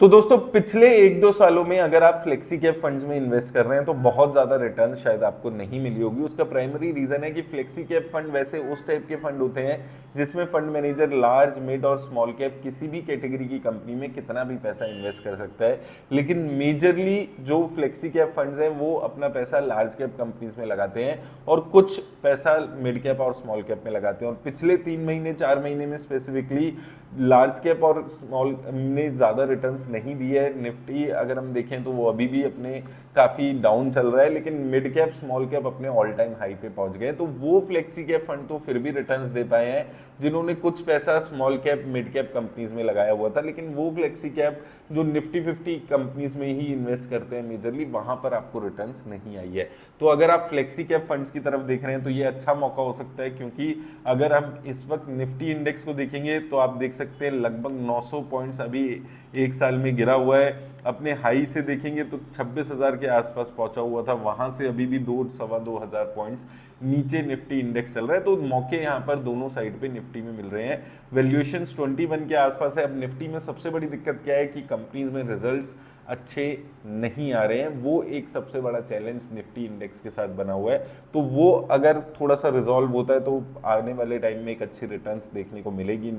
तो दोस्तों पिछले 1-2 सालों में अगर आप फ्लेक्सी कैप फंड्स में इन्वेस्ट कर रहे हैं तो बहुत ज़्यादा रिटर्न शायद आपको नहीं मिली होगी। उसका प्राइमरी रीज़न है कि फ्लेक्सी कैप फंड वैसे उस टाइप के फंड होते हैं जिसमें फंड मैनेजर लार्ज, मिड और स्मॉल कैप किसी भी कैटेगरी की कंपनी में कितना भी पैसा इन्वेस्ट कर सकता है। लेकिन मेजरली जो फ्लेक्सी कैप फंड्स हैं वो अपना पैसा लार्ज कैप कंपनीज में लगाते हैं और कुछ पैसा मिड कैप और स्मॉल कैप में लगाते हैं। और पिछले 3 महीने 4 महीने में स्पेसिफिकली लार्ज कैप और स्मॉल ने ज़्यादा रिटर्न्स नहीं दिए है। निफ्टी अगर हम देखें तो वो अभी भी अपने काफ़ी डाउन चल रहा है, लेकिन मिड कैप स्मॉल कैप अपने ऑल टाइम हाई पे पहुंच गए। तो वो फ्लेक्सी कैप फंड तो फिर भी रिटर्न्स दे पाए हैं जिन्होंने कुछ पैसा small cap mid cap companies में लगाया हुआ था। लेकिन वो फ्लेक्सी कैप जो निफ्टी 50 कंपनीज में ही इन्वेस्ट करते हैं मेजरली, वहां पर आपको रिटर्न्स नहीं आई है। तो अगर आप फ्लेक्सी कैप फंड्स की तरफ देख रहे हैं तो ये अच्छा मौका हो सकता है, क्योंकि अगर हम इस वक्त निफ्टी इंडेक्स को देखेंगे तो आप देख सकते हैं लगभग 900 पॉइंट्स अभी एक साल में गिरा हुआ है। अपने हाई से देखेंगे तो 26,000 के आसपास पहुंचा हुआ था, वहां से अभी भी 2-2.25 पॉइंट्स नीचे निफ्टी इंडेक्स चल रहा है। तो मौके यहाँ पर दोनों साइड पे निफ्टी में मिल रहे हैं। वैल्यूएशंस 21 के आसपास है। अब निफ्टी में सबसे बड़ी दिक्कत क्या है कि कंपनीज में रिजल्ट्स अच्छे नहीं आ रहे हैं, वो एक सबसे बड़ा चैलेंज निफ्टी इंडेक्स के साथ बना हुआ है। तो वो अगर थोड़ा सा रिजॉल्व होता है तो आने वाले टाइम में एक अच्छी रिटर्न्स देखने को मिलेगी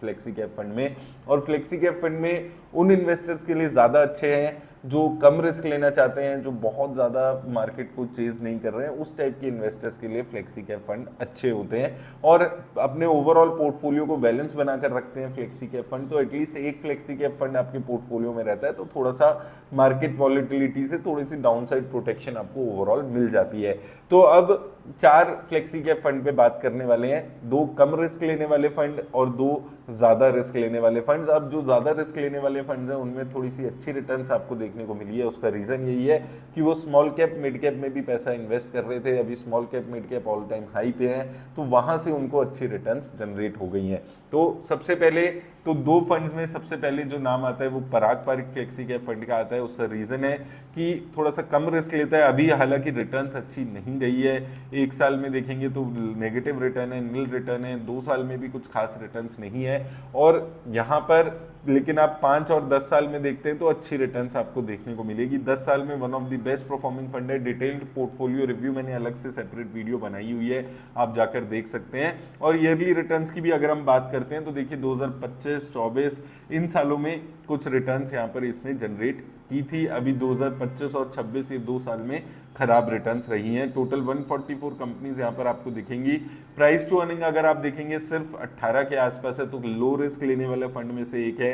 फ्लेक्सी कैप फंड में। और फ्लेक्सी कैप फंड में उन इन्वेस्टर्स के लिए ज़्यादा अच्छे हैं जो कम रिस्क लेना चाहते हैं, जो बहुत ज़्यादा मार्केट को चेज नहीं कर रहे हैं। उस टाइप के इन्वेस्टर्स के लिए फ्लेक्सी कैप फंड अच्छे होते हैं और अपने ओवरऑल पोर्टफोलियो को बैलेंस बनाकर रखते हैं फ्लेक्सी कैप फंड। तो एटलीस्ट एक फ्लेक्सी कैप फंड आपके पोर्टफोलियो में रहता है तो थोड़ा सा मार्केट वॉलिटिलिटी से थोड़ी सी डाउनसाइड प्रोटेक्शन आपको ओवरऑल मिल जाती है। तो अब 4 फ्लेक्सी कैप फंड पे बात करने वाले हैं, 2 कम रिस्क लेने वाले फंड और 2 ज्यादा रिस्क लेने वाले फंड्स। अब जो ज्यादा रिस्क लेने वाले फंड्स हैं उनमें थोड़ी सी अच्छी रिटर्न्स आपको देखने को मिली है। उसका रीजन यही है कि वो स्मॉल कैप मिड कैप में भी पैसा इन्वेस्ट कर रहे थे, अभी small cap mid cap all time high पे है, तो वहां से उनको अच्छी रिटर्न्स जनरेट हो गई हैं। तो सबसे पहले तो 2 फंड्स में सबसे पहले जो नाम आता है वो पराग पारिक फ्लेक्सी कैप फंड का आता है। उसका रीजन है कि थोड़ा सा कम रिस्क लेता है। अभी हालांकि रिटर्न्स अच्छी नहीं रही है, एक साल में देखेंगे तो नेगेटिव रिटर्न है, नील रिटर्न है, 2 साल में भी कुछ खास रिटर्न्स नहीं है। और यहाँ पर लेकिन आप 5 और 10 साल में देखते हैं तो अच्छी रिटर्न्स आपको देखने को मिलेगी। 10 साल में one of the best performing fund है। डिटेल्ड पोर्टफोलियो रिव्यू मैंने अलग से सेपरेट वीडियो बनाई हुई है, आप जाकर देख सकते हैं। और ईयरली रिटर्न्स की भी अगर हम बात करते हैं तो देखिए 2025, 24 इन सालों में कुछ रिटर्न्स यहाँ पर इसने जनरेट की थी। अभी 2025 और 26 ये 2 साल में खराब रिटर्न्स रही हैं। टोटल 144 कंपनीज यहाँ पर आपको दिखेंगी। प्राइस टू अर्निंग अगर आप देखेंगे सिर्फ 18 के आसपास है, तो लो रिस्क लेने वाले फंड में से एक है।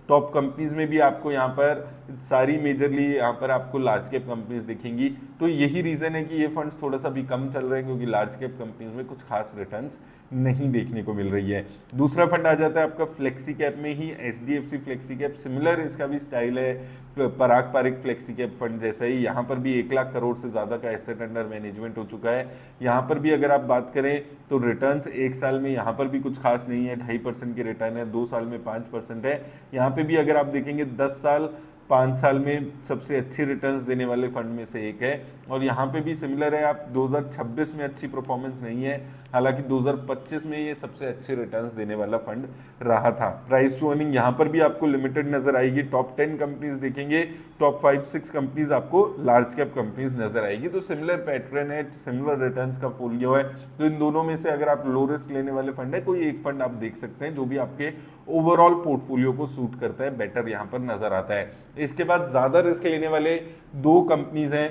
टॉप कंपनीज में भी आपको यहाँ पर सारी मेजरली यहाँ पर आपको लार्ज कैप कंपनीज दिखेंगी। तो यही रीजन है कि ये फंड्स थोड़ा सा भी कम चल रहे हैं, क्योंकि लार्ज कैप कंपनीज में कुछ खास रिटर्न्स नहीं देखने को मिल रही है। दूसरा फंड आ जाता है आपका फ्लेक्सी कैप में ही, HDFC फ्लेक्सी कैप। सिमिलर इसका भी स्टाइल है पराग पारिक फ्लेक्सी कैप फंड जैसा ही। यहाँ पर भी 1 लाख करोड़ से ज्यादा का एसेट अंडर मैनेजमेंट हो चुका है। यहाँ पर भी अगर आप बात करें तो रिटर्न्स एक साल में यहाँ पर भी कुछ खास नहीं है, 2.5% की रिटर्न है, 2 साल में 5% है। यहाँ पे भी अगर आप देखेंगे 10 साल 5 साल में सबसे अच्छी रिटर्न्स देने वाले फंड में से एक है। और यहाँ पे भी सिमिलर है, आप 2026 में अच्छी परफॉर्मेंस नहीं है, हालांकि 2025 में ये सबसे अच्छे रिटर्न्स देने वाला फंड रहा था। प्राइस टू अर्निंग यहाँ पर भी आपको लिमिटेड नजर आएगी। टॉप 10 कंपनीज देखेंगे, टॉप 5-6 कंपनीज आपको लार्ज कैप कंपनीज नजर आएगी। तो सिमिलर पैटर्न है, सिमिलर रिटर्न्स का फोलियो है। तो इन दोनों में से अगर आप लो रिस्क लेने वाले फंड है, कोई एक फंड आप देख सकते हैं जो भी आपके ओवरऑल पोर्टफोलियो को सूट करता है, बेटर यहाँ पर नजर आता है। इसके बाद ज्यादा रिस्क लेने वाले 2 कंपनीज हैं।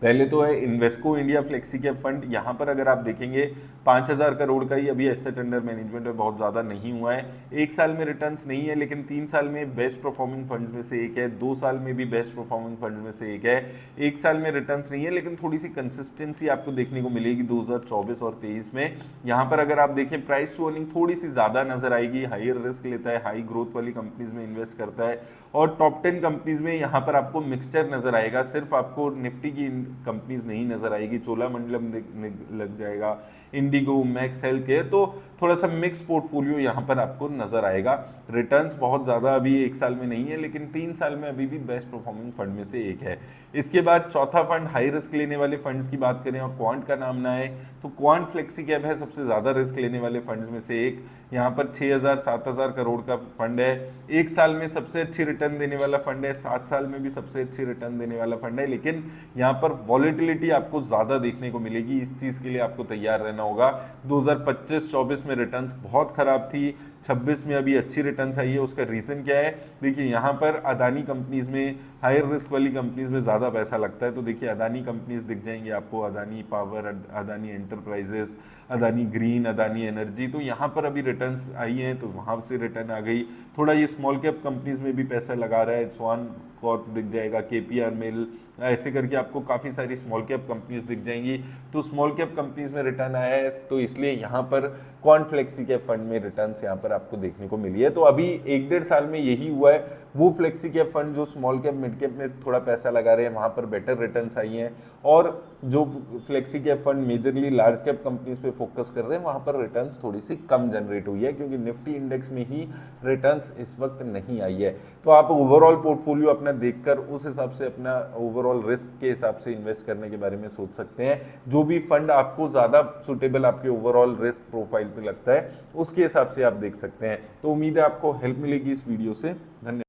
पहले तो है Invesco India flexi cap fund. यहाँ पर अगर आप देखेंगे 5,000 करोड़ का ही अभी एसेट अंडर मैनेजमेंट में, बहुत ज़्यादा नहीं हुआ है। 1 साल में रिटर्न्स नहीं है, लेकिन 3 साल में बेस्ट परफॉर्मिंग फंड्स में से एक है, 2 साल में भी बेस्ट परफॉर्मिंग फंड्स में से एक है। 1 साल में रिटर्न्स नहीं है, लेकिन थोड़ी सी कंसिस्टेंसी आपको देखने को मिलेगी 2024 और 23 में। यहाँ पर अगर आप देखें प्राइस टू अर्निंग थोड़ी सी ज़्यादा नजर आएगी, हायर रिस्क लेता है, हाई ग्रोथ वाली कंपनीज में इन्वेस्ट करता है। और टॉप 10 कंपनीज में यहाँ पर आपको मिक्सचर नजर आएगा। सिर्फ आपको निफ्टी की कंपनीज नहीं नजर आएगी, चोलामंडलम लग जाएगा, इंडिगो, मैक्स हेल्थ केयर, तो थोड़ा सा मिक्स पोर्टफोलियो यहाँ पर आपको नजर आएगा। रिटर्न्स बहुत ज़्यादा अभी एक साल में नहीं है, लेकिन 3 साल में अभी भी बेस्ट परफॉर्मिंग फंड में से एक है। इसके बाद चौथा फंड, हाई रिस्क लेने वाले फंड्स की बात करें और क्वांट का नाम ना आए तो क्वांट फ्लेक्सी कैप है सबसे ज़्यादा रिस्क लेने वाले फंड्स में से एक। यहाँ पर 6,000-7,000 करोड़ का फंड है, एक साल में सबसे अच्छी रिटर्न देने वाला फंड है, 7 साल में भी सबसे अच्छी रिटर्न देने वाला फंड है। लेकिन यहाँ पर वॉलेटिलिटी आपको ज़्यादा देखने को मिलेगी, इस चीज़ के लिए आपको तैयार रहना होगा। 2025-24 में रिटर्न्स बहुत खराब थी, 26 में अभी अच्छी रिटर्न्स आई है। उसका रीज़न क्या है? देखिए यहाँ पर अदानी कंपनीज में, हायर रिस्क वाली कंपनीज में ज़्यादा पैसा लगता है, तो देखिए अदानी कंपनीज दिख जाएंगी आपको, Adani power, Adani enterprises, Adani green, Adani energy, तो यहाँ पर अभी रिटर्न्स आई हैं तो वहाँ से रिटर्न आ गई। थोड़ा ये स्मॉल कैप कंपनीज में भी पैसा लगा रहा है, स्वान कॉर्प दिख जाएगा, केपीआर मिल, ऐसे करके आपको काफ़ी सारी स्मॉल कैप कंपनीज दिख जाएंगी। तो स्मॉल कैप कंपनीज में रिटर्न आया है, तो इसलिए यहाँ पर क्वांट फ्लेक्सी कैप फंड में रिटर्न्स यहाँ पर आपको देखने को मिली है। तो अभी 1-1.5 साल में यही हुआ है, वो फ्लेक्सी कैप फंड जो स्मॉल कैप मिड कैप में थोड़ा पैसा लगा रहे हैं वहाँ पर बेटर रिटर्न्स आई हैं, और जो flexi cap fund majorly large cap companies पे फोकस कर रहे हैं वहाँ पर रिटर्न्स थोड़ी सी कम जनरेट हुई है, क्योंकि निफ्टी इंडेक्स में ही रिटर्न्स इस वक्त नहीं आई है। तो आप ओवरऑल पोर्टफोलियो अपना देखकर उस हिसाब से अपना ओवरऑल रिस्क के हिसाब से इन्वेस्ट करने के बारे में सोच सकते हैं। जो भी फंड आपको ज़्यादा सुटेबल आपके ओवरऑल रिस्क प्रोफाइल पे लगता है उसके हिसाब से आप देख सकते हैं। तो उम्मीद है आपको हेल्प मिलेगी इस वीडियो से। धन्यवाद।